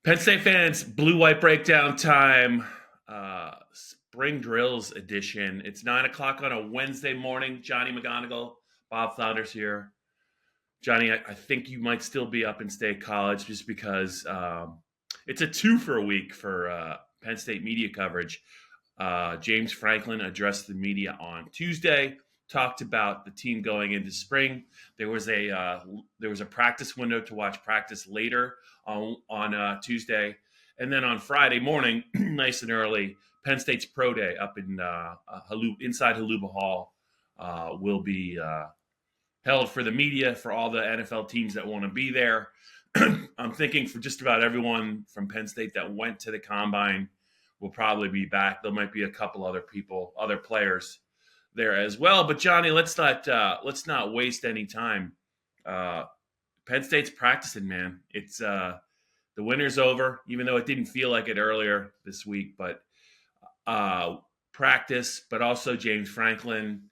Penn State fans, blue-white breakdown time, spring drills edition. It's 9 o'clock on a Wednesday morning. Johnny McGonigal, Bob Flounders here. Johnny, I think you might still be up in State College just because it's a two for a week for Penn State media coverage. James Franklin addressed the media on Tuesday, talked about the team going into spring. There was a practice window to watch practice later on Tuesday, and then on Friday morning, nice and early, Penn State's pro day up in inside Haluba Hall will be held for the media, for all the NFL teams that want to be there. I'm thinking for just about everyone from Penn State that went to the combine will probably be back. There might be a couple other players there as well. But Johnny, let's not waste any time. Penn State's practicing, man. It's the winter's over, even though it didn't feel like it earlier this week. But practice, but also James Franklin.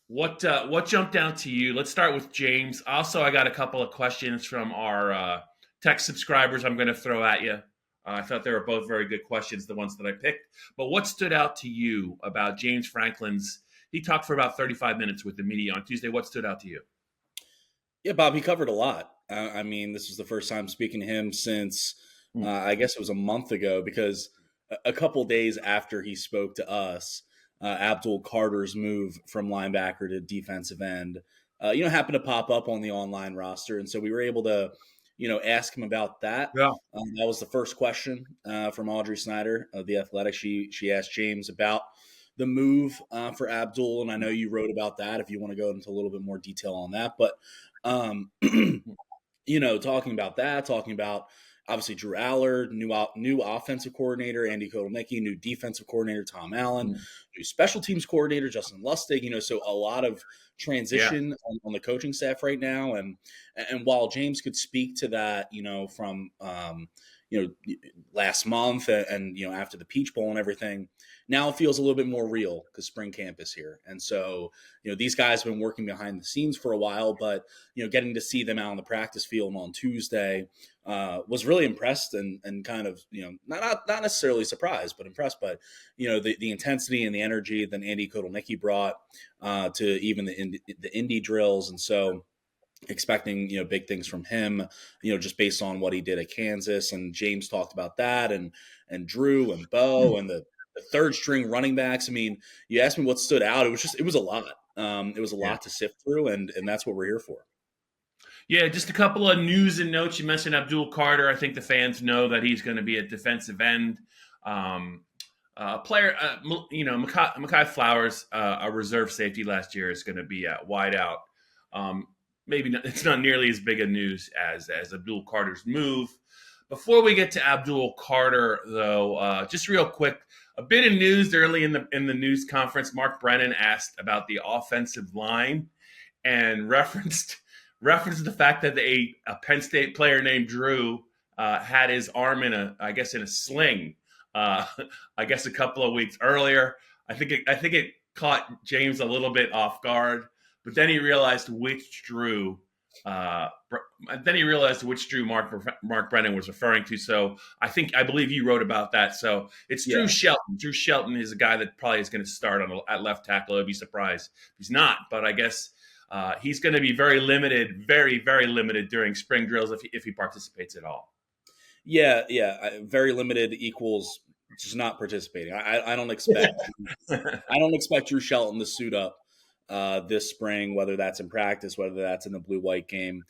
What jumped out to you? Let's start with James. Also, I got a couple of questions from our tech subscribers I'm going to throw at you. I thought they were both very good questions, the ones that I picked. But what stood out to you about James Franklin's? He talked for about 35 minutes with the media on Tuesday. What stood out to you? Yeah, Bob, he covered a lot. I mean, this was the first time speaking to him since I guess it was a month ago, because a couple days after he spoke to us, Abdul Carter's move from linebacker to defensive end, happened to pop up on the online roster. And so we were able to, ask him about that. Yeah. That was the first question from Audrey Snyder of The Athletic. She asked James about the move for Abdul, and I know you wrote about that if you want to go into a little bit more detail on that. But, talking about obviously Drew Aller, new offensive coordinator, Andy Kotelnicki, new defensive coordinator, Tom Allen, new special teams coordinator, Justin Lustig, so a lot of transition on the coaching staff right now. And while James could speak to that, from, last month and after the Peach Bowl and everything, now it feels a little bit more real because spring camp is here. And so, these guys have been working behind the scenes for a while, but, getting to see them out on the practice field on Tuesday was really impressed and kind of, not necessarily surprised, but impressed by, the intensity and the energy that Andy Kotelnicki brought to even the indie drills. And so, expecting, big things from him, just based on what he did at Kansas. And James talked about that and Drew and Bo and the third string running backs. I mean, you asked me what stood out. It was a lot. It was a lot to sift through, and that's what we're here for. Yeah, just a couple of news and notes. You mentioned Abdul Carter. I think the fans know that he's going to be a defensive end. Player, Mekhi Flowers, a reserve safety last year, is going to be at wide out. Maybe it's not nearly as big a news as Abdul Carter's move. Before we get to Abdul Carter, though, just real quick, a bit of news early in the news conference. Mark Brennan asked about the offensive line and referenced the fact that a Penn State player named Drew had his arm in a sling. I guess a couple of weeks earlier. I think it caught James a little bit off guard. But then he realized which Drew Mark Brennan was referring to. So I believe you wrote about that. So it's Drew Shelton. Drew Shelton is a guy that probably is going to start at left tackle. I'd be surprised if he's not. But I guess he's going to be very limited, very, very limited during spring drills if he participates at all. Yeah. Very limited equals just not participating. I don't expect Drew Shelton to suit up this spring, whether that's in practice, whether that's in the blue-white game.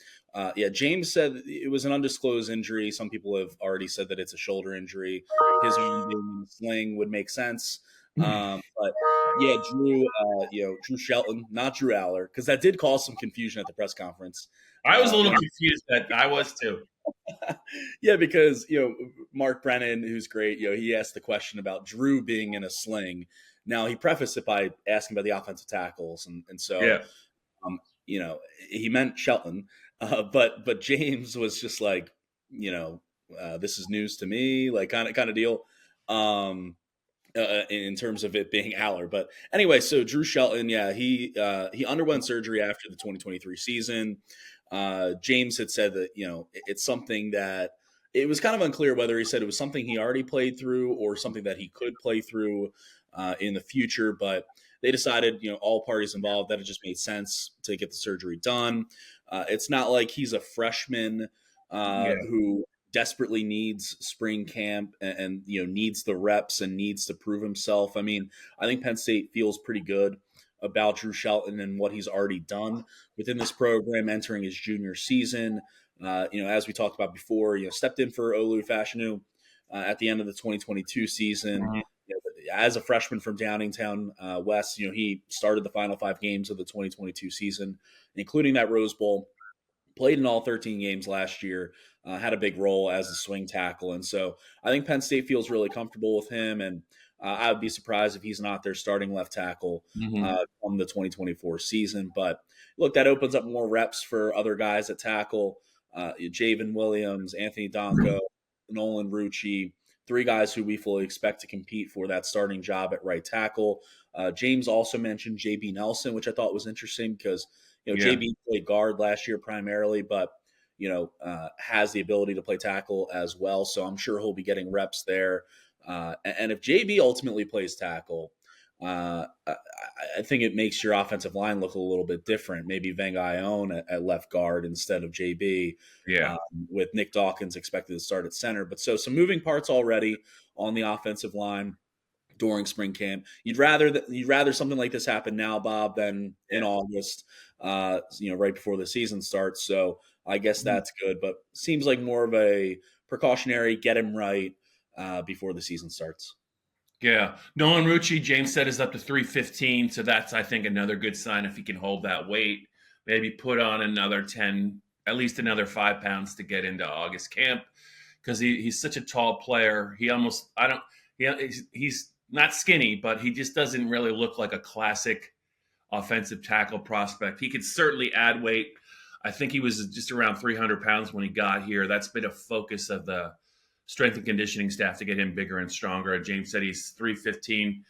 James said it was an undisclosed injury. Some people have already said that it's a shoulder injury. His arm being in the sling would make sense. But Drew Shelton, not Drew Aller, because that did cause some confusion at the press conference. I was a little confused, but I was too. Yeah, because, Mark Brennan, who's great, he asked the question about Drew being in a sling. Now, he prefaced it by asking about the offensive tackles. And so, he meant Shelton. But James was just like, this is news to me, like kind of deal. In terms of it being Aller. But anyway, so Drew Shelton, he underwent surgery after the 2023 season. James had said that, it's something that It was kind of unclear whether he said it was something he already played through or something that he could play through in the future. But they decided, all parties involved, that it just made sense to get the surgery done. It's not like he's a freshman Yeah, who desperately needs spring camp and needs the reps and needs to prove himself. I mean, I think Penn State feels pretty good about Drew Shelton and what he's already done within this program entering his junior season. As we talked about before, stepped in for Olu Fashanu at the end of the 2022 season. mhm. As a freshman from Downingtown West, he started the final 5 games of the 2022 season, including that Rose Bowl. Played in all 13 games last year, had a big role as a swing tackle. And so I think Penn State feels really comfortable with him. And I would be surprised if he's not their starting left tackle Mhm. from the 2024 season. But look, that opens up more reps for other guys at tackle. Javen Williams, Anthony Donko, Nolan Rucci, 3 guys who we fully expect to compete for that starting job at right tackle. James also mentioned JB Nelson, which I thought was interesting because Yeah, JB played guard last year primarily, but has the ability to play tackle as well. So I'm sure he'll be getting reps there. And if JB ultimately plays tackle, I think it makes your offensive line look a little bit different. Maybe Ione at left guard instead of JB, yeah, um, with Nick Dawkins expected to start at center. But so some moving parts already on the offensive line during spring camp. You'd rather something like this happen now, Bob, than in August, right before the season starts. So I guess yeah. that's good, but seems like more of a precautionary get him right before the season starts. Yeah. Nolan Rucci, James said, is up to 315. So that's, I think, another good sign if he can hold that weight. Maybe put on another 10, at least another 5 pounds to get into August camp because he's such a tall player. He almost, I don't, he's not skinny, but he just doesn't really look like a classic offensive tackle prospect. He could certainly add weight. I think he was just around 300 pounds when he got here. That's been a focus of the strength and conditioning staff to get him bigger and stronger. James said he's 315.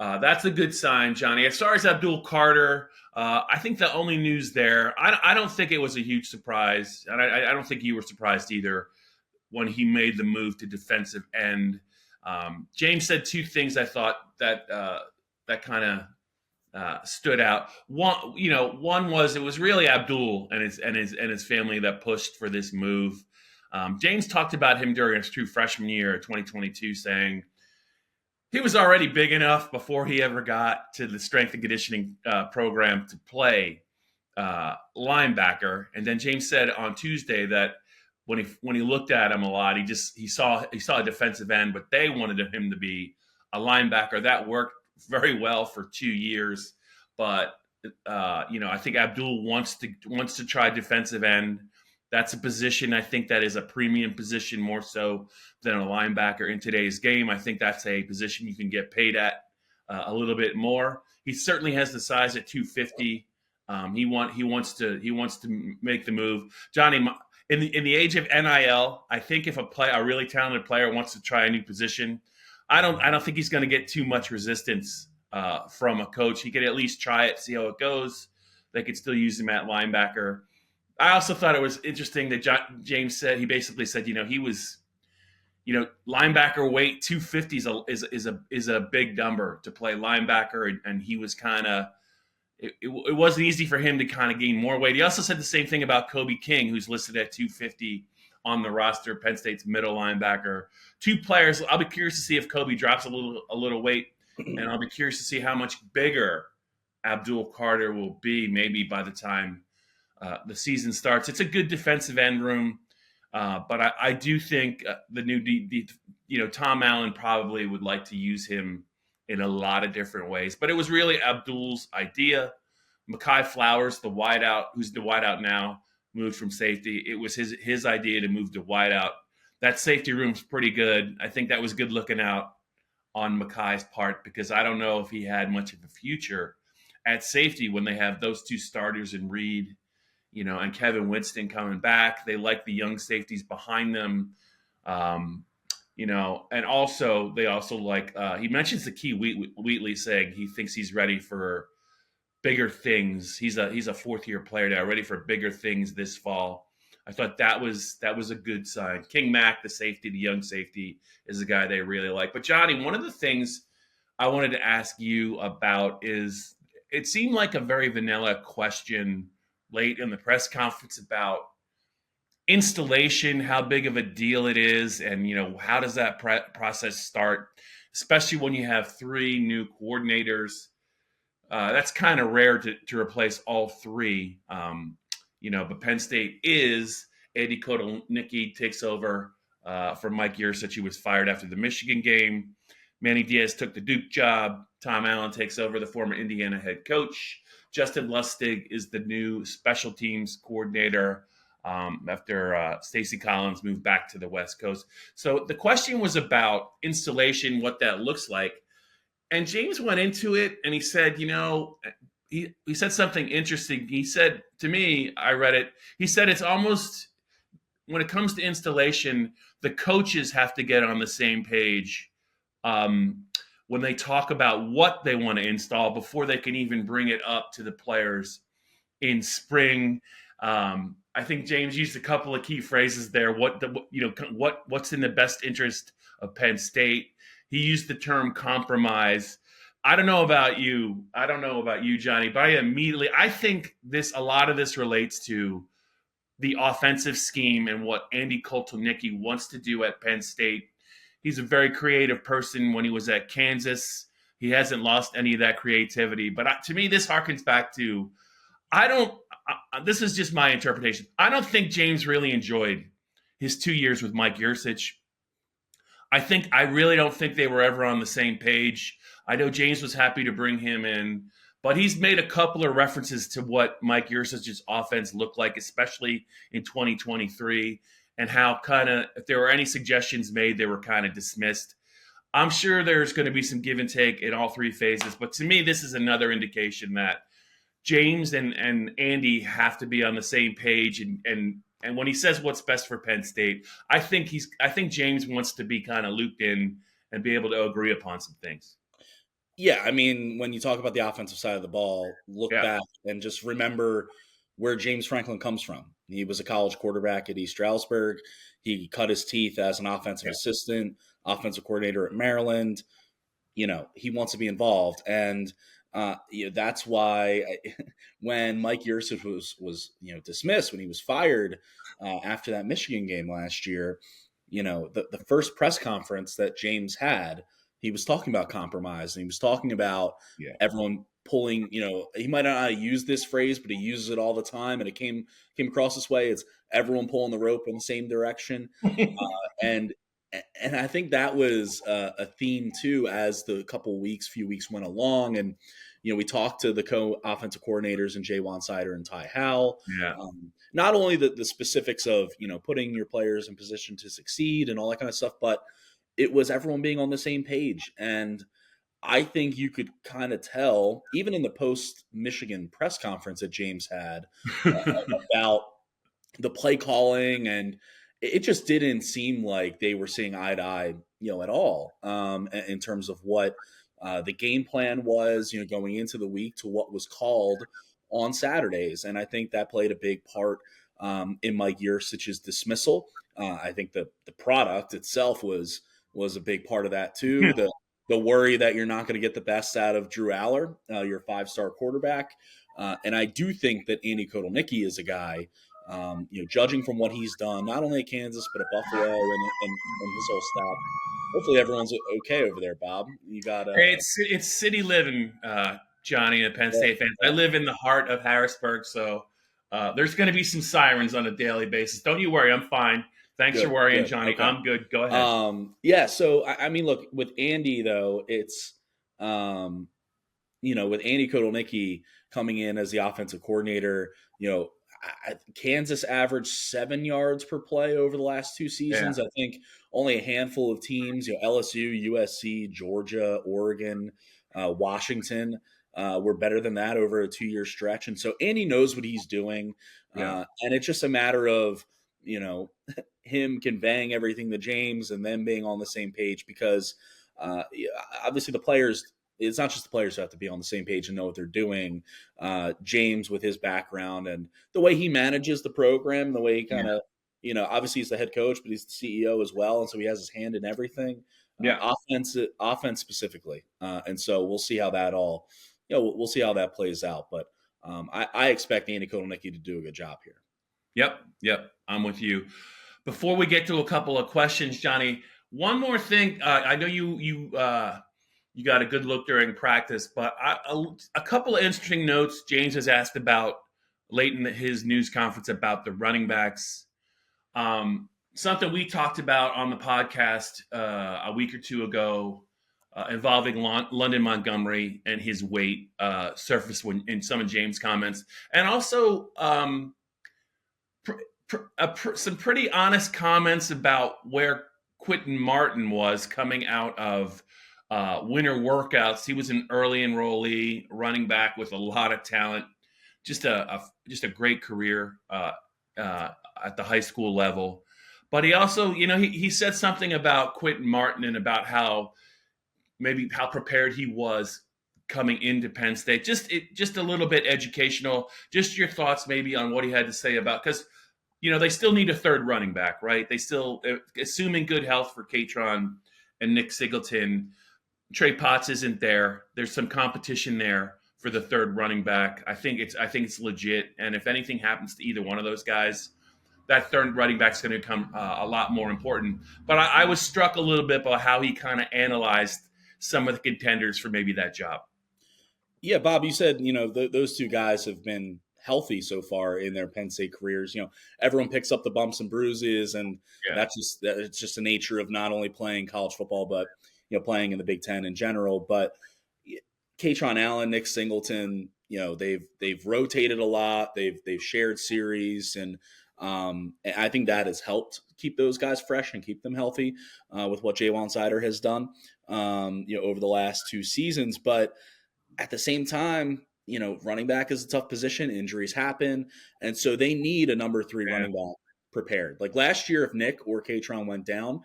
That's a good sign, Johnny. As far as Abdul Carter, I think the only news there, I don't think it was a huge surprise. And I don't think you were surprised either when he made the move to defensive end. James said 2 things I thought that kind of stood out. One was it was really Abdul and his family that pushed for this move. James talked about him during his true freshman year, 2022, saying he was already big enough before he ever got to the strength and conditioning program to play linebacker. And then James said on Tuesday that when he looked at him a lot, he saw a defensive end, but they wanted him to be a linebacker. That worked very well for 2 years, but I think Abdul wants to try defensive end. That's a position I think that is a premium position more so than a linebacker in today's game. I think that's a position you can get paid at a little bit more. He certainly has the size at 250. He wants to make the move. Johnny, in the age of NIL, I think if a really talented player wants to try a new position, I don't think he's going to get too much resistance from a coach. He could at least try it, see how it goes. They could still use him at linebacker. I also thought it was interesting that James said he basically said he was linebacker weight 250 is a big number to play linebacker, and he was kind of it wasn't easy for him to kind of gain more weight. He also said the same thing about Kobe King, who's listed at 250 on the roster, Penn State's middle linebacker. 2 players. I'll be curious to see if Kobe drops a little weight, and I'll be curious to see how much bigger Abdul Carter will be maybe by the time the season starts. It's a good defensive end room, but I do think the new Tom Allen probably would like to use him in a lot of different ways. But it was really Abdul's idea. Mekhi Flowers, the wideout, who's the wideout now, moved from safety. It was his idea to move to wideout. That safety room's pretty good. I think that was good looking out on Mekhi's part because I don't know if he had much of a future at safety when they have those 2 starters in Reed, and Kevin Winston coming back. They like the young safeties behind them. And also they also like he mentions the key Wheatley saying he thinks he's ready for bigger things. He's a 4th-year player now, ready for bigger things this fall. I thought that was a good sign. King Mack, the safety, the young safety, is a guy they really like. But Johnny, one of the things I wanted to ask you about is it seemed like a very vanilla question late in the press conference about installation, how big of a deal it is, and how does that process start, especially when you have three new coordinators. That's kind of rare to replace all three. But Penn State is Andy Kotelnicki takes over from Mike Yurcich, who was fired after the Michigan game. Manny Diaz took the Duke job. Tom Allen takes over, the former Indiana head coach. Justin Lustig is the new special teams coordinator after Stacey Collins moved back to the West Coast. So the question was about installation, what that looks like. And James went into it and he said, he said something interesting. He said to me, I read it, he said it's almost, when it comes to installation, the coaches have to get on the same page when they talk about what they want to install before they can even bring it up to the players in spring. I think James used a couple of key phrases there. What's in the best interest of Penn State? He used the term compromise. I don't know about you, Johnny, but I think a lot of this relates to the offensive scheme and what Andy Kotelnicki wants to do at Penn State. He's a very creative person. When he was at Kansas, he hasn't lost any of that creativity. But to me, this harkens back to, this is just my interpretation. I don't think James really enjoyed his 2 years with Mike Yurcich. I really don't think they were ever on the same page. I know James was happy to bring him in, but he's made a couple of references to what Mike Yurcich's offense looked like, especially in 2023, and how if there were any suggestions made, they were kind of dismissed. I'm sure there's going to be some give and take in all three phases, but to me, this is another indication that James and Andy have to be on the same page. And when he says what's best for Penn State, I think James wants to be kind of looped in and be able to agree upon some things. Yeah, I mean, when you talk about the offensive side of the ball, look back and just remember where James Franklin comes from. He was a college quarterback at East Stroudsburg. He cut his teeth as an offensive assistant, offensive coordinator at Maryland. He wants to be involved. And that's why when Mike Yurcich was dismissed, when he was fired after that Michigan game last year, the first press conference that James had, he was talking about compromise, and he was talking about everyone pulling. He might not use this phrase, but he uses it all the time, and it came across this way. It's everyone pulling the rope in the same direction, and I think that was a theme too as the few weeks went along. And, we talked to the co-offensive coordinators and Jay Wansider and Ty Howell. Yeah. Not only the specifics of, putting your players in position to succeed and all that kind of stuff, but it was everyone being on the same page. And I think you could kind of tell, even in the post-Michigan press conference that James had about the play calling, and it just didn't seem like they were seeing eye to eye, at all, in terms of what the game plan was, going into the week to what was called on Saturdays. And I think that played a big part in Mike Yurcich's dismissal. I think the product itself was a big part of that too. The worry that you're not going to get the best out of Drew Aller, your 5-star quarterback. And I do think that Andy Kotelnicki is a guy, judging from what he's done, not only at Kansas, but at Buffalo and his whole staff. Hopefully everyone's okay over there, Bob. You got it's city living, Johnny, and Penn State fans. I live in the heart of Harrisburg, so there's going to be some sirens on a daily basis. Don't you worry, I'm fine. Thanks for worrying, Johnny. Okay. I'm good. Go ahead. So I mean, look, with Andy though, it's with Andy Kotelnicki coming in as the offensive coordinator, Kansas averaged 7 yards per play over the last 2 seasons. I think only a handful of teams, LSU, USC, Georgia, Oregon, Washington, were better than that over a 2-year stretch. And so Andy knows what he's doing. And it's just a matter of, him conveying everything to James and them being on the same page, because obviously the players it's not just the players who have to be on the same page and know what they're doing. James, with his background and the way he manages the program, the way he kind of, obviously he's the head coach, but he's the CEO as well, and so he has his hand in everything, Yeah. offense specifically. And so we'll see how that all, we'll see how that plays out. But I expect Andy Kotelnicki to do a good job here. Yep. I'm with you. Before we get to a couple of questions, Johnny, one more thing. I know you got a good look during practice, but a couple of interesting notes James has asked about late in his news conference about the running backs. Something we talked about on the podcast a week or two ago involving London Montgomery and his weight surfaced in some of James' comments, and also some pretty honest comments about where Quentin Martin was coming out of winter workouts. He was an early enrollee, running back with a lot of talent, just a great career at the high school level. But he also, he said something about Quentin Martin and about how prepared he was coming into Penn State. Just a little bit educational. Just your thoughts maybe on what he had to say about, because they still need a third running back, right? They still, assuming good health for Katron and Nick Singleton. Trey Potts isn't there. There's some competition there for the third running back. I think it's legit. And if anything happens to either one of those guys, that third running back is going to become a lot more important. But I was struck a little bit by how he kind of analyzed some of the contenders for maybe that job. Yeah, Bob, you said, those two guys have been healthy so far in their Penn State careers. Everyone picks up the bumps and bruises, and it's just the nature of not only playing college football, but playing in the Big Ten in general. But Katron Allen, Nick Singleton, they've rotated a lot. They've shared series, and I think that has helped keep those guys fresh and keep them healthy with what Jaywan Sider has done, over the last two seasons. But at the same time, running back is a tough position. Injuries happen. And so they need a number 3 running back prepared. Like last year, if Nick or Katron went down,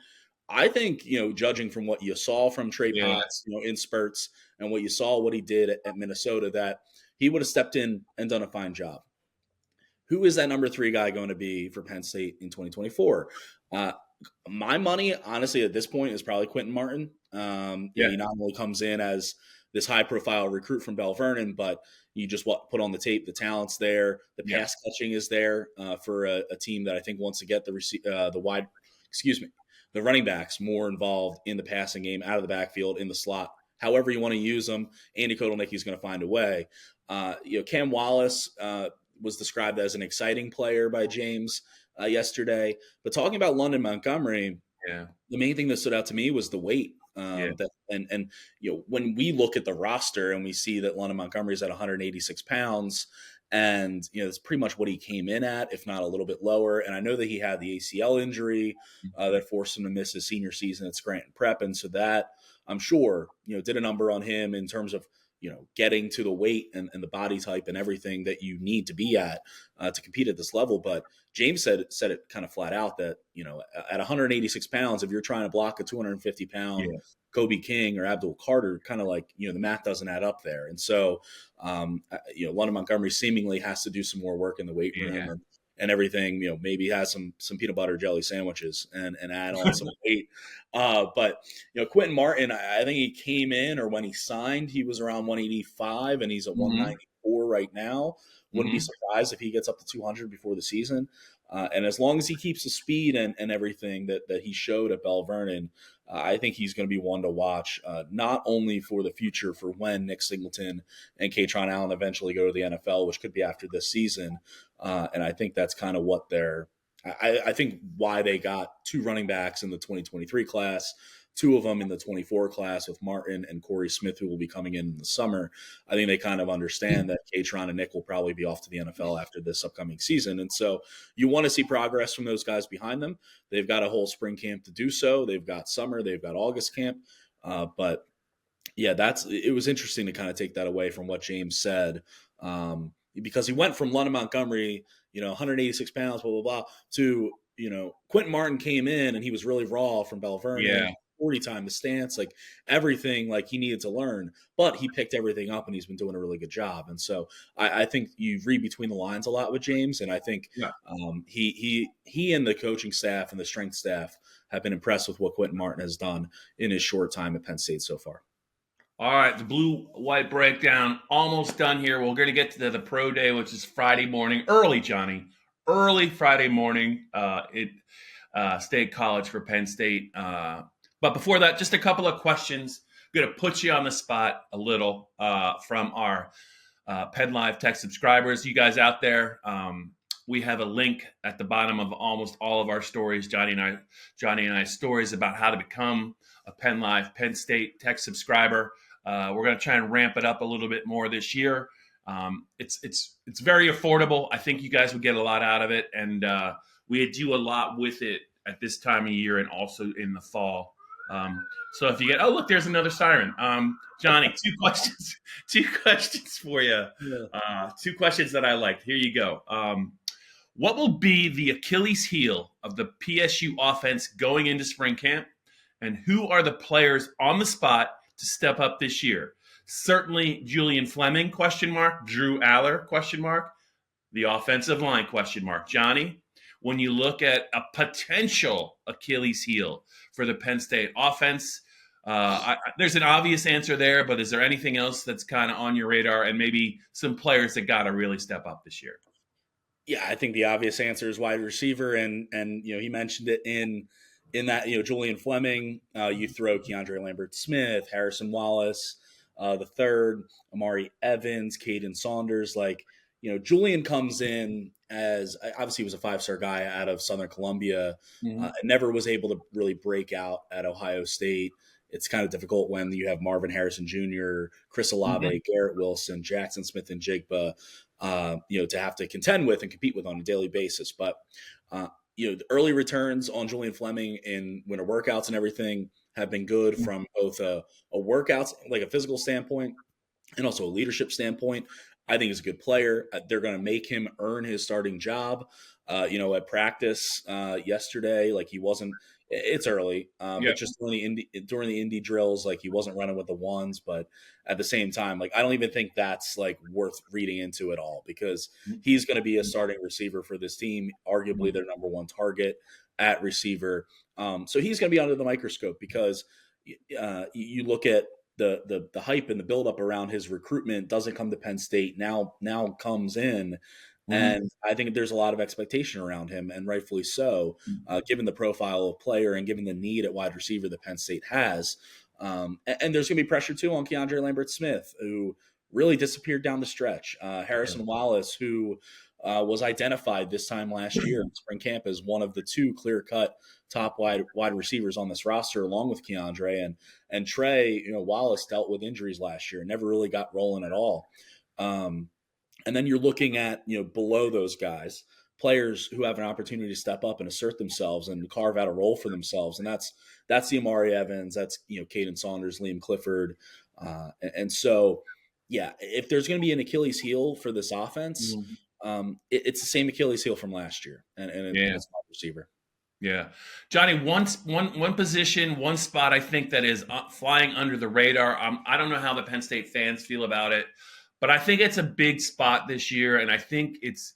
I think, judging from what you saw from Trey Potts, in spurts, and what you saw, what he did at Minnesota, that he would have stepped in and done a fine job. Who is that number 3 guy going to be for Penn State in 2024? My money, honestly, at this point is probably Quentin Martin. He not only comes in as this high-profile recruit from Bell Vernon, but you just put on the tape, the talent's there, the pass catching is there for a team that I think wants to get the running backs more involved in the passing game, out of the backfield, in the slot, however you want to use them. Andy Kotelnicki is going to find a way. Cam Wallace was described as an exciting player by James yesterday, but talking about London Montgomery, the main thing that stood out to me was the weight. And when we look at the roster and we see that London Montgomery is at 186 pounds, and it's pretty much what he came in at, if not a little bit lower. And I know that he had the ACL injury that forced him to miss his senior season at Scranton Prep, and so that, I'm sure, did a number on him in terms of getting to the weight and the body type and everything that you need to be at to compete at this level. But James said it kind of flat out that, at 186 pounds, if you're trying to block a 250 pound Kobe King or Abdul Carter, kind of like, the math doesn't add up there. And so, London Montgomery seemingly has to do some more work in the weight room and everything, maybe has some peanut butter jelly sandwiches and add on some weight. But, Quentin Martin, I think he came in, or when he signed, he was around 185 and he's at 194 right now. Wouldn't be surprised if he gets up to 200 before the season. And as long as he keeps the speed and everything that he showed at Bell Vernon, I think he's going to be one to watch, not only for the future for when Nick Singleton and Katron Allen eventually go to the NFL, which could be after this season. And I think that's kind of what I think why they got 2 running backs in the 2023 class, 2 of them in the 24 class with Martin and Corey Smith, who will be coming in the summer. I think they kind of understand that Katron and Nick will probably be off to the NFL after this upcoming season. And so you want to see progress from those guys behind them. They've got a whole spring camp to do so. They've got summer, they've got August camp. But it was interesting to kind of take that away from what James said, because he went from London Montgomery, 186 pounds, blah, blah, blah, to, Quentin Martin came in and he was really raw from Bell Vernon. 40 time, the stance, like everything, like he needed to learn, but he picked everything up and he's been doing a really good job. And so I think you read between the lines a lot with James. And I think Yeah. he and the coaching staff and the strength staff have been impressed with what Quentin Martin has done in his short time at Penn State so far. All right, the blue-white breakdown almost done here. We're going to get to the pro day, which is Friday morning, early, Johnny, early Friday morning at State College for Penn State. But before that, just a couple of questions. I'm going to put you on the spot a little from our PennLive Tech subscribers. You guys out there, we have a link at the bottom of almost all of our stories, Johnny and I stories about how to become a PennLive Penn State Tech subscriber. We're going to try and ramp it up a little bit more this year. It's very affordable. I think you guys would get a lot out of it, and we do a lot with it at this time of year and also in the fall. So if you get, oh look, there's another siren. Johnny, two questions for you. Two questions that I liked. Here you go. What will be the Achilles heel of the PSU offense going into spring camp? And who are the players on the spot to step up this year? Certainly Julian Fleming, ? Drew Aller, ? The offensive line, ? Johnny, when you look at a potential Achilles heel for the Penn State offense, there's an obvious answer there, but is there anything else that's kind of on your radar and maybe some players that got to really step up this year? Yeah, I think the obvious answer is wide receiver, and he mentioned it in that Julian Fleming. You throw Keandre Lambert-Smith, Harrison Wallace, the third, Amari Evans, Caden Saunders. Julian comes in as obviously he was a 5-star guy out of Southern Columbia, and never was able to really break out at Ohio State. It's kind of difficult when you have Marvin Harrison Jr., Chris Olave, Garrett Wilson, Jackson Smith, and Jigba, to have to contend with and compete with on a daily basis. But, the early returns on Julian Fleming in winter workouts and everything have been good from both a workouts, like a physical standpoint, and also a leadership standpoint. I think he's a good player. They're going to make him earn his starting job. At practice yesterday, he wasn't. It's early, but just during the indie drills, he wasn't running with the ones. But at the same time, I don't even think that's worth reading into at all, because he's going to be a starting receiver for this team, arguably their number one target at receiver. So he's going to be under the microscope, because you look at the hype and the buildup around his recruitment doesn't come to Penn State now comes in. And I think there's a lot of expectation around him, and rightfully so, given the profile of player and given the need at wide receiver that Penn State has. And there's going to be pressure, too, on Keandre Lambert-Smith, who really disappeared down the stretch. Harrison Wallace, who was identified this time last year in spring camp as one of the two clear-cut top wide receivers on this roster, along with Keandre. And Trey, Wallace dealt with injuries last year, never really got rolling at all. And then you're looking at, below those guys, players who have an opportunity to step up and assert themselves and carve out a role for themselves. And that's the Amari Evans, that's, Caden Saunders, Liam Clifford. And so, yeah, if there's going to be an Achilles heel for this offense, it's the same Achilles heel from last year. And it's not receiver. Yeah. Johnny, one position, one spot I think that is flying under the radar. I don't know how the Penn State fans feel about it, but I think it's a big spot this year, and I think it's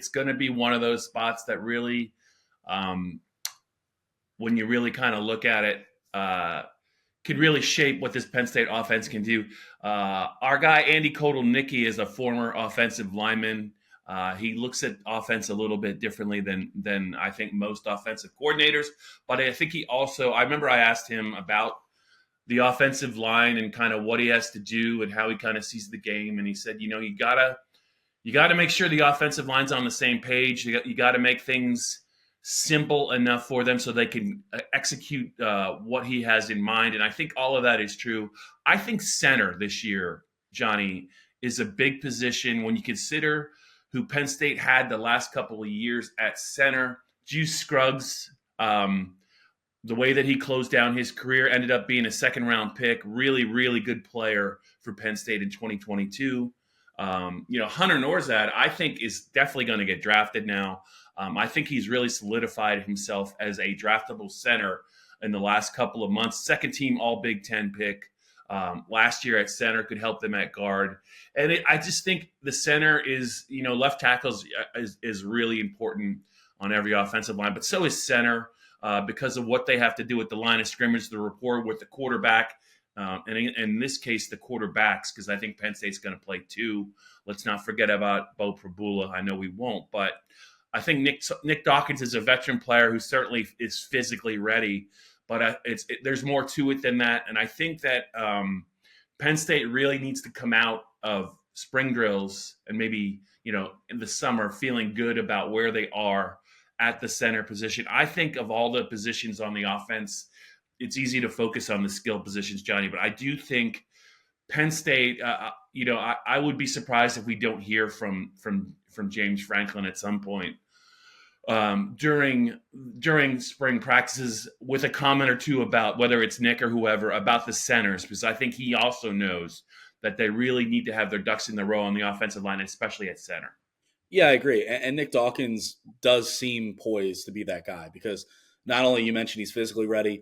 going to be one of those spots that really, when you really kind of look at it, could really shape what this Penn State offense can do. Our guy Andy Kotelnicki is a former offensive lineman. He looks at offense a little bit differently than I think most offensive coordinators, but I think he also. I remember I asked him about the offensive line and kind of what he has to do and how he kind of sees the game. And he said, you gotta make sure the offensive line's on the same page. You got to make things simple enough for them so they can execute what he has in mind. And I think all of that is true. I think center this year, Johnny, is a big position when you consider who Penn State had the last couple of years at center. Juice Scruggs, the way that he closed down his career, ended up being a second-round pick. Really, really good player for Penn State in 2022. Hunter Norzad, I think, is definitely going to get drafted now. I think he's really solidified himself as a draftable center. in the last couple of months. Second team All Big Ten pick. Last year at center, could help them at guard. And I just think the center is, left tackles is really important on every offensive line, but so is center because of what they have to do with the line of scrimmage, the rapport with the quarterback, and in this case, the quarterbacks, because I think Penn State's going to play two. Let's not forget about Bo Prabula. I know we won't, but I think Nick Dawkins is a veteran player who certainly is physically ready, but there's more to it than that. And I think that Penn State really needs to come out of spring drills and maybe, in the summer feeling good about where they are at the center position. I think of all the positions on the offense, it's easy to focus on the skill positions, Johnny, but I do think Penn State, I would be surprised if we don't hear from James Franklin at some point during spring practices with a comment or two about whether it's Nick or whoever about the centers, because I think he also knows that they really need to have their ducks in the row on the offensive line, especially at center. Yeah, I agree. And Nick Dawkins does seem poised to be that guy because not only you mentioned he's physically ready,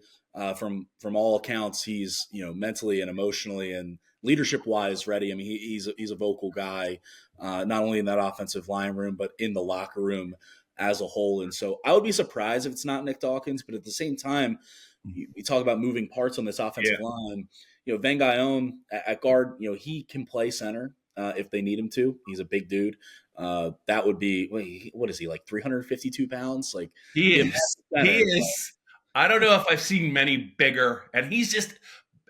from all accounts, he's mentally and emotionally and leadership wise ready. I mean, he's a vocal guy, not only in that offensive line room but in the locker room as a whole. And so I would be surprised if it's not Nick Dawkins, but at the same time, we talk about moving parts on this offensive line. Van Gayon at guard, he can play center if they need him to. He's a big dude. That would be, what is he, like 352 pounds? Like he is. I don't know if I've seen many bigger, and he's just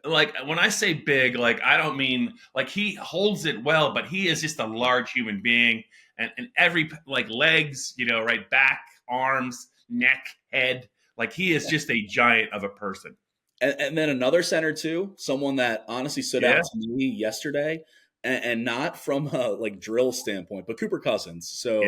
like, when I say big, like I don't mean like he holds it well, but he is just a large human being, and every like legs, right, back, arms, neck, head, like he is just a giant of a person. And then another center too, someone that honestly stood out to me yesterday, and not from a like drill standpoint, but Cooper Cousins. So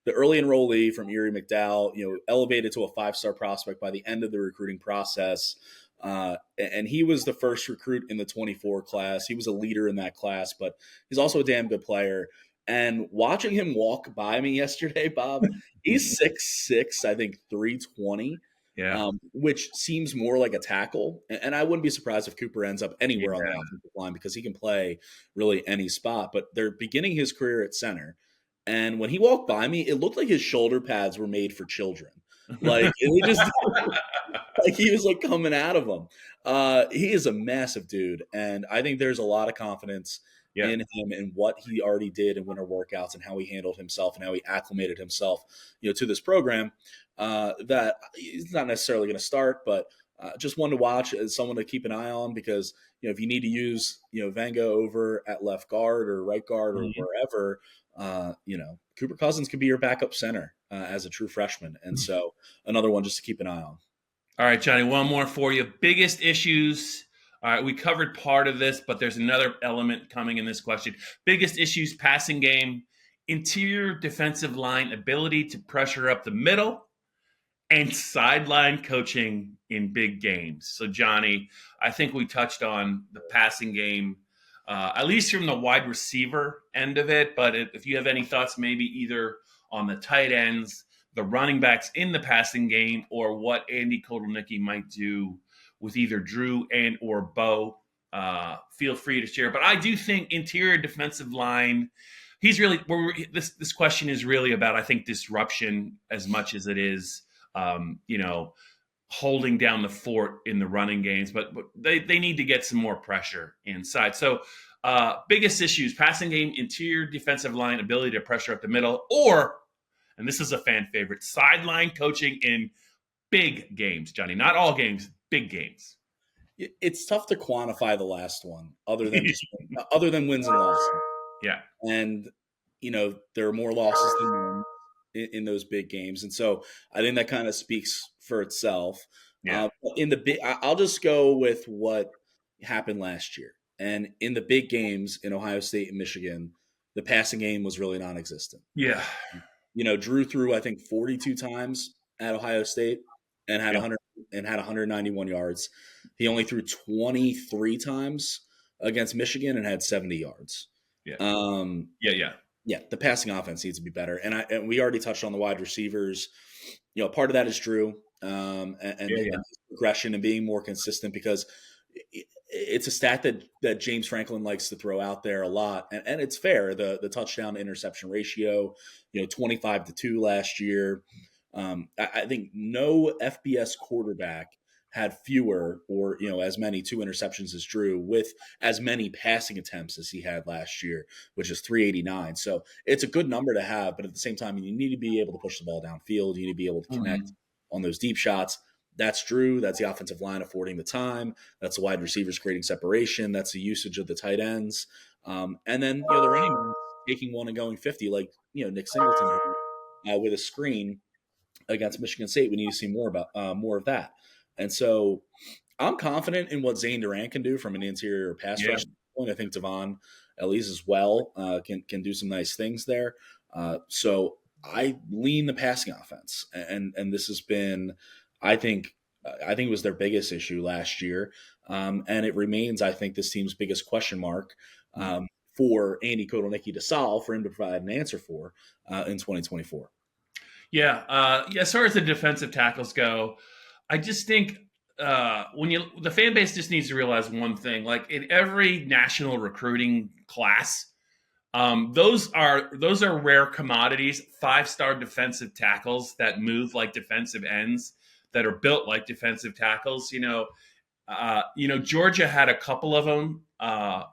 the early enrollee from Erie McDowell, elevated to a 5-star prospect by the end of the recruiting process. And he was the first recruit in the 24 class. He was a leader in that class, but he's also a damn good player. And watching him walk by me yesterday, Bob, he's 6'6", I think 320. Which seems more like a tackle. And I wouldn't be surprised if Cooper ends up anywhere on the offensive line because he can play really any spot. But they're beginning his career at center. And when he walked by me, it looked like his shoulder pads were made for children. Like, it just like he was like coming out of them. He is a massive dude. And I think there's a lot of confidence in him and what he already did in winter workouts and how he handled himself and how he acclimated himself, to this program. That he's not necessarily going to start, but just one to watch as someone to keep an eye on because, if you need to use, Venga over at left guard or right guard or wherever, Cooper Cousins could be your backup center as a true freshman. And so another one just to keep an eye on. All right, Johnny, one more for you. Biggest issues. All right, we covered part of this, but there's another element coming in this question. Biggest issues, passing game, interior defensive line ability to pressure up the middle, and sideline coaching in big games. So, Johnny, I think we touched on the passing game, at least from the wide receiver end of it. But if you have any thoughts, maybe either on the tight ends, the running backs in the passing game, or what Andy Kotelnicki might do with either Drew and or Bo, feel free to share. But I do think interior defensive line, he's really this question is really about, I think, disruption as much as it is holding down the fort in the running games, but they need to get some more pressure inside. So biggest issues, passing game, interior defensive line, ability to pressure up the middle, or, and this is a fan favorite, sideline coaching in big games, Johnny. Not all games, big games. It's tough to quantify the last one other than other than wins and losses. Yeah. And, there are more losses than wins in those big games. And so I think that kind of speaks for itself. Yeah. In the big, I'll just go with what happened last year. And in the big games in Ohio State and Michigan, the passing game was really non-existent. Yeah. Drew threw, I think, 42 times at Ohio State and had 191 yards. He only threw 23 times against Michigan and had 70 yards. Yeah. Yeah, the passing offense needs to be better. And we already touched on the wide receivers. Part of that is Drew. and his progression and being more consistent, because it's a stat that James Franklin likes to throw out there a lot, and it's fair. The touchdown to interception ratio, 25-2 last year. I think no FBS quarterback had fewer or as many 2 interceptions as Drew, with as many passing attempts as he had last year, which is 389. So it's a good number to have, but at the same time, you need to be able to push the ball downfield. You need to be able to connect on those deep shots. That's Drew. That's the offensive line affording the time. That's the wide receivers creating separation. That's the usage of the tight ends. And then the running backs taking one and going 50, like Nick Singleton with a screen against Michigan State. We need to see more of that. And so I'm confident in what Zane Durant can do from an interior pass rush point. I think Devon Elise as well can do some nice things there. So I lean the passing offense, and this has been, I think it was their biggest issue last year, and it remains, I think, this team's biggest question mark for Andy Kotelnicki to solve, for him to provide an answer for in 2024. Yeah. As far as the defensive tackles go, I just think the fan base just needs to realize one thing: like in every national recruiting class, those are rare commodities. 5-star defensive tackles that move like defensive ends, that are built like defensive tackles. Georgia had a couple of them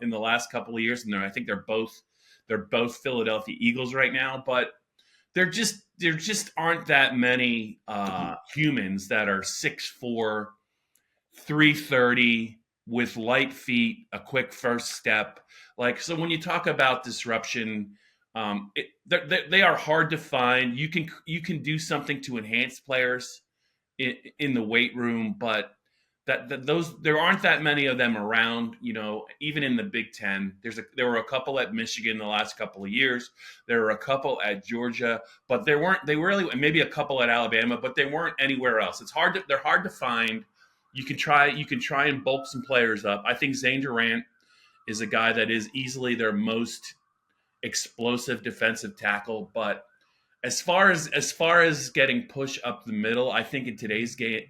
in the last couple of years, and I think they're both Philadelphia Eagles right now. But there just aren't that many humans that are 6'4", 330 with light feet, a quick first step. So when you talk about disruption, they are hard to find. You can do something to enhance players in the weight room, but there aren't that many of them around. Even in the Big Ten, there were a couple at Michigan the last couple of years. There were a couple at Georgia, but they really, maybe a couple at Alabama, but they weren't anywhere else. They're hard to find. You can try and bulk some players up. I think Zane Durant is a guy that is easily their most explosive defensive tackle, but as far as getting push up the middle, I think in today's game,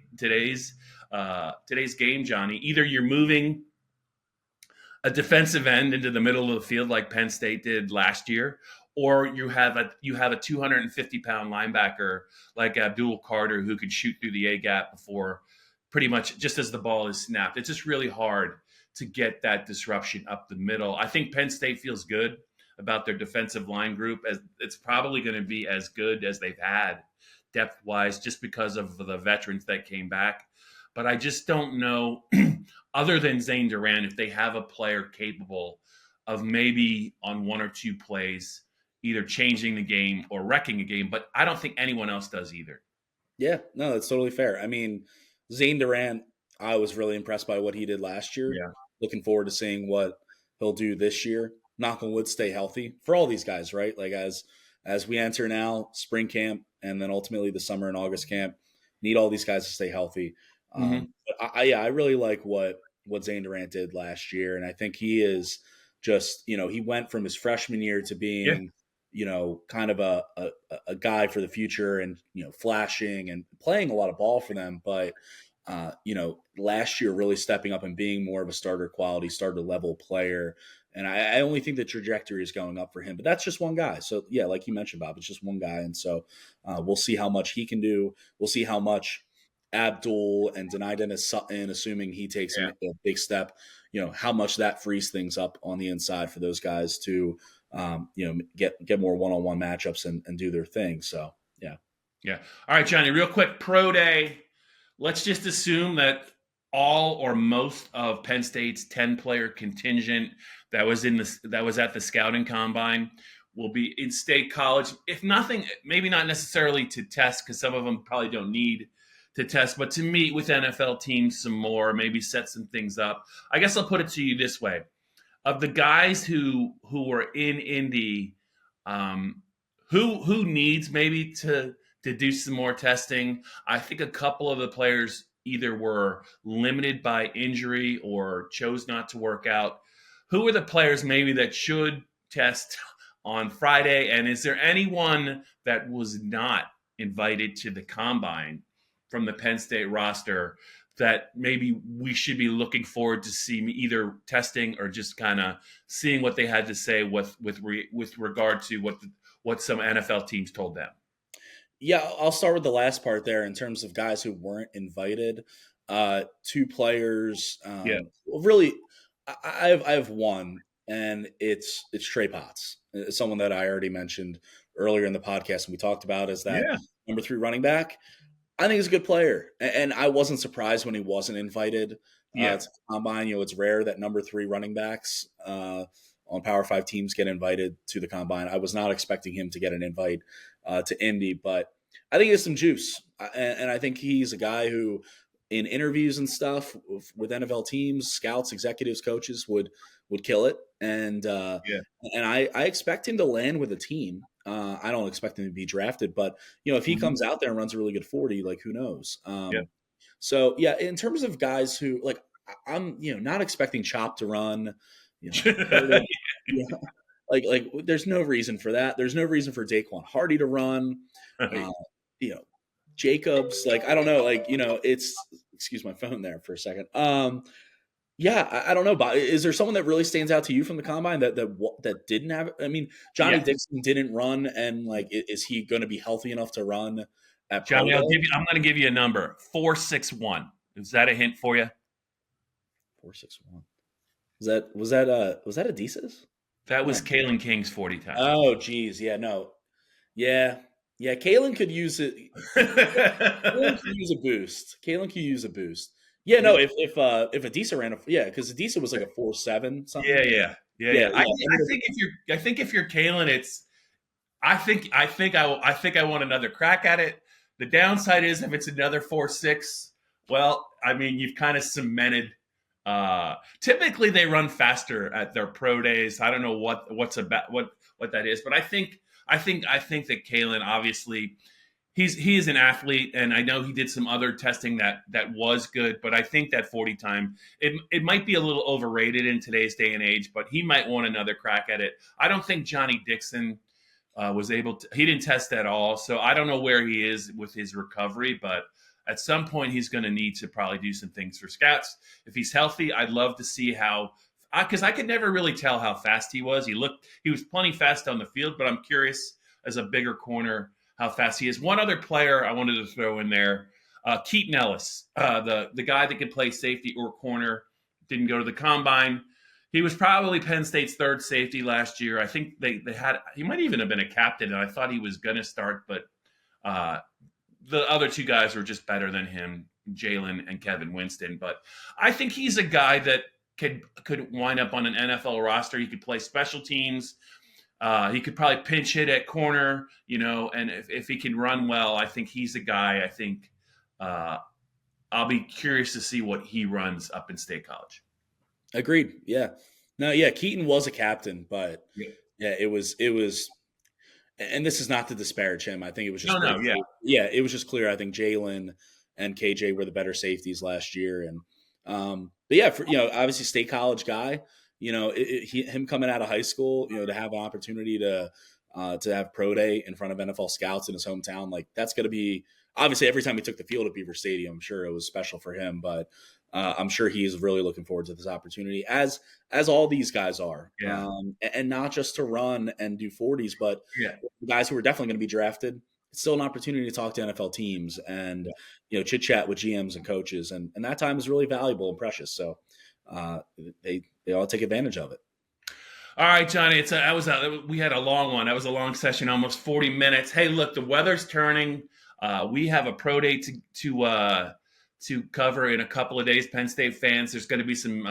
Johnny, either you're moving a defensive end into the middle of the field like Penn State did last year, or you have a 250-pound linebacker like Abdul Carter who can shoot through the A gap before pretty much just as the ball is snapped. It's just really hard to get that disruption up the middle. I think Penn State feels good about their defensive line group, as it's probably going to be as good as they've had depth-wise, just because of the veterans that came back. But I just don't know, other than Zane Durant, if they have a player capable of maybe on 1 or 2 plays either changing the game or wrecking a game. But I don't think anyone else does either. Yeah, no, that's totally fair. I mean, Zane Durant, I was really impressed by what he did last year. Yeah. Looking forward to seeing what he'll do this year. Knock on wood, stay healthy for all these guys, right? Like as we enter now spring camp and then ultimately the summer and August camp, need all these guys to stay healthy. But I really like what Zane Durant did last year, and I think he is just he went from his freshman year to being kind of a guy for the future, and flashing and playing a lot of ball for them, but last year really stepping up and being more of a starter level player. And I only think the trajectory is going up for him, but that's just one guy. So yeah, like you mentioned, Bob, it's just one guy. And so we'll see how much he can do. We'll see how much Abdul and Denai Dennis Sutton, assuming he takes a big step, how much that frees things up on the inside for those guys to, get more one-on-one matchups and do their thing. So yeah. Yeah. All right, Johnny, real quick, pro day. Let's just assume that all or most of Penn State's 10-player contingent that was at the scouting combine will be in State College. If nothing, maybe not necessarily to test, because some of them probably don't need to test, but to meet with NFL teams some more, maybe set some things up. I guess I'll put it to you this way: of the guys who were in Indy, who needs maybe to do some more testing? I think a couple of the players either were limited by injury or chose not to work out. Who are the players maybe that should test on Friday? And is there anyone that was not invited to the combine from the Penn State roster that maybe we should be looking forward to see either testing or just kind of seeing what they had to say with regard to what some NFL teams told them? Yeah, I'll start with the last part there in terms of guys who weren't invited. Two players. Well, really, I have one, and it's Trey Potts. It's someone that I already mentioned earlier in the podcast, and we talked about as that number 3 running back. I think he's a good player, and I wasn't surprised when he wasn't invited to the combine. It's rare that number 3 running backs on Power 5 teams get invited to the combine. I was not expecting him to get an invite to Indy, but I think he has some juice, and I think he's a guy who, in interviews and stuff with NFL teams, scouts, executives, coaches would kill it, and I expect him to land with a team. I don't expect him to be drafted, but if he comes out there and runs a really good 40, like who knows? So in terms of guys who I'm not expecting Chop to run. Like there's no reason for that. There's no reason for Daquan Hardy to run. Jacobs, I don't know, it's, excuse my phone there for a second. I don't know, Bob. Is there someone that really stands out to you from the combine that didn't have it? I mean, Johnny Dixon didn't run, and is he going to be healthy enough to run at Johnny? I'm going to give you a number: 4.61. Is that a hint for you? 4.61. Was that Ades's? That was Kalen King's 40 time. Oh, geez, Kalen could use it. Kalen could use a boost. Yeah, no. If Adesa ran because Adesa was like a 4.7 something. Yeah. I think if you're Kalen, it's. I think I want another crack at it. The downside is if it's another 4.6. Well, I mean, you've kind of cemented. Typically, they run faster at their pro days. I don't know what that is, but I think that Kalen, obviously, he is an athlete, and I know he did some other testing that was good, but I think that 40 time, it might be a little overrated in today's day and age, but he might want another crack at it. I don't think Johnny Dixon was able to – he didn't test at all, so I don't know where he is with his recovery, but at some point he's going to need to probably do some things for scouts. If he's healthy, I'd love to see how – because I could never really tell how fast he was. He was plenty fast on the field, but I'm curious as a bigger corner how fast he is. One other player I wanted to throw in there, Keaton Ellis, the guy that could play safety or corner, didn't go to the combine. He was probably Penn State's third safety last year. I think they had he might even have been a captain, and I thought he was going to start, but the other two guys were just better than him, Jalen and Kevin Winston. But I think he's a guy that could wind up on an NFL roster. He could play special teams. He could probably pinch hit at corner, and if he can run well, I think he's a guy. I think I'll be curious to see what he runs up in State College. Agreed. Yeah. No, yeah, Keaton was a captain, but it was, and this is not to disparage him. I think it was just it was just clear. I think Jalen and KJ were the better safeties last year, and but yeah, obviously State College guy. Him coming out of high school, to have an opportunity to have pro day in front of NFL scouts in his hometown, that's going to be obviously every time he took the field at Beaver Stadium. I'm sure it was special for him, but I'm sure he's really looking forward to this opportunity, as all these guys are, and not just to run and do 40s, but guys who are definitely going to be drafted. It's still an opportunity to talk to NFL teams and chit chat with GMs and coaches, and that time is really valuable and precious. So they all take advantage of it. All right, Johnny. We had a long one. That was a long session, almost 40 minutes. Hey, look, the weather's turning. We have a pro day to cover in a couple of days. Penn State fans, there's going to be some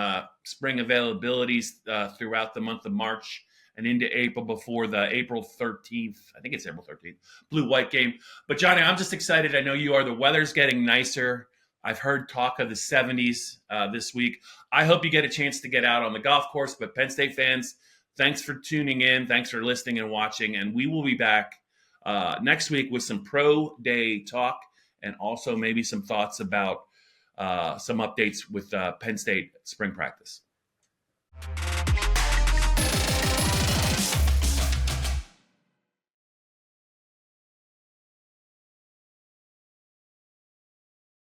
spring availabilities throughout the month of March and into April before the April 13th. I think it's April 13th, blue-white game. But, Johnny, I'm just excited. I know you are. The weather's getting nicer. I've heard talk of the 70s this week. I hope you get a chance to get out on the golf course. But Penn State fans, thanks for tuning in. Thanks for listening and watching. And we will be back next week with some pro day talk and also maybe some thoughts about some updates with Penn State spring practice.